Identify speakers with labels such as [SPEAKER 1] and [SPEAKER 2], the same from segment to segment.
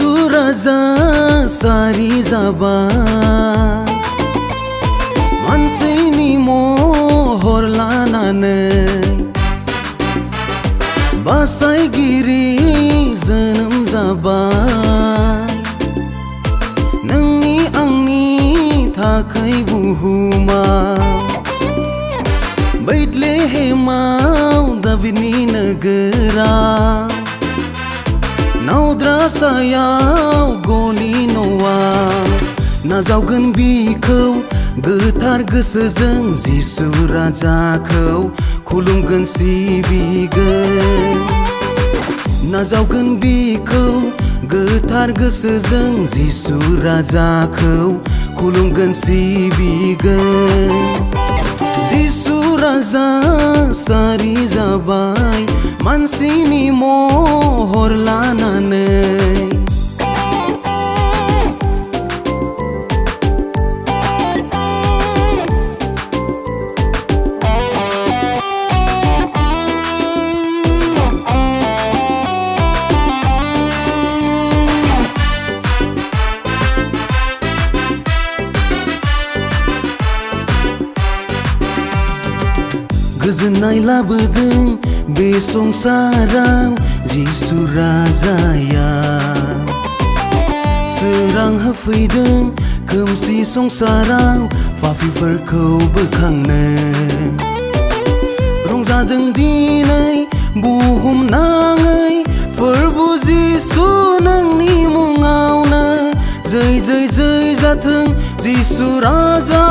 [SPEAKER 1] जिसु राजा सारि जाबाय मानसिनि महर लानानै बासायगिरि जोनोम जाबाय नोंनि आंनि थाखाय बुहुमाव बैथलेहेमाव दाविदनि नोगोराव नावद्रासायाव गलि न'आव नाजावगोन बिखौ गोथार गोसोजों जिसु राजाखौ खुलुमगोन सिबिगोन नाजावगोन बिखौ गोथार गोसोजों जिसु राजाखौ खुलुमगोन सिबिगोन जिसु राजा सारि जाबाय मानसिनि महर लानानै गोजोननाय लाबोदों बे संसाराव जिसु राजाया सोरां होफैदों खोमसि संसाराव पापिफोरखौ बोखांनो रंजादों दिनै बुहुमनाङै फोरबो जिसु नोंनि मुङावनो जै जै जै जाथों जिसु राजा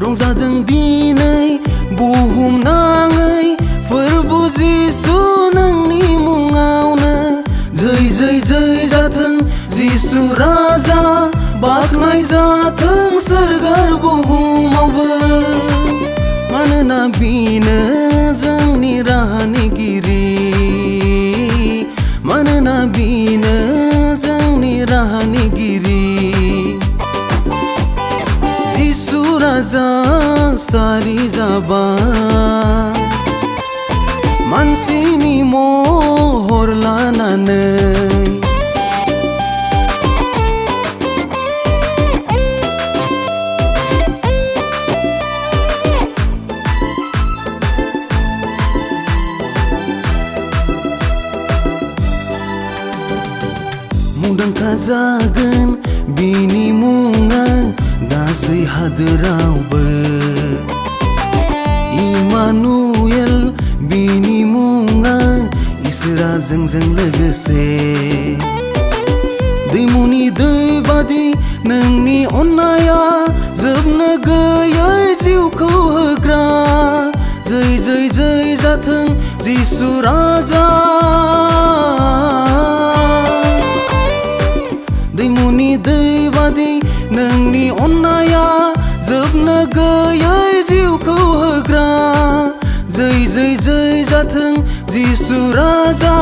[SPEAKER 1] रंजादों दिनै बुहुमनाङै फोरबो जिसु नोंनि मुङावनो जै जै जै जाथों जिसु राजा बाख्नाय जाथों सोरगोर बुहुमावबो मानोना बिनो जोंनि राहानिगिरि मानोना बिनो जोंनि राहानिगिरि जिसु राजा सारि जाबाय मानसिनि महर लानानै मुंदांखा जागोन बिनि मुङा गासै हादोरावबो इमानुएल बिनि मुङा इसोरा जोंजों लोगोसे दैमुनि दै बादि नोंनि अननाया जोबनो गैयै जिउखौ होग्रा जै जै जै जाथों जिसु राजा दैमुनि दै बादि नोंनि अननाया जोबनो गैयै जिउखौ होग्रा जै जै जै जाथों जिसु राजा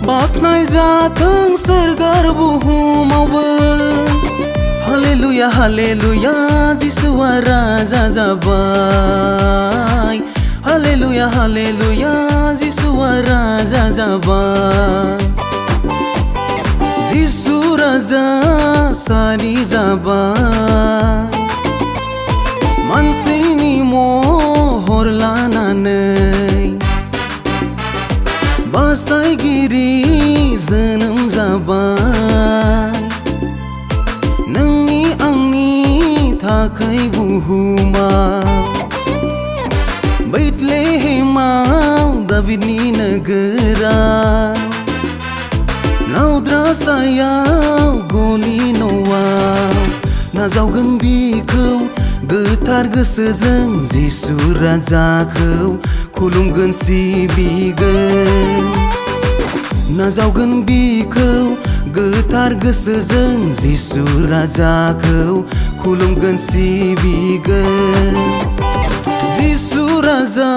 [SPEAKER 1] बाख्नाय जाथों सोरगोर बुहुमावबो हालेलुया हालेलुया जिसुआ राजा जाबाय हालेलुया हालेलुया जिसुआ राजा जाबाय जिसु राजा सारि जाबाय मानसिनि महर लानानै बासायगिरि जोनोम जाबाय नोंनि आंनि थाखाय बुहुमाव बैथलेहेमाव दाविदनि नोगोराव नावद्रासायाव गलि न'आव नाजावगोन बिखौ गोथार गोसोजों जिसु राजाखौ खुलुमगोन सिबिगोन नाजावगोन बिखौ गोथार गोसोजों जिसु राजाखौ खुलुमगोन सिबिगोन जिसु राजा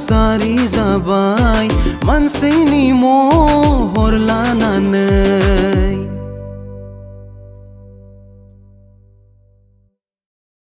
[SPEAKER 1] सारि जाबाय मानसिनि महर लानानै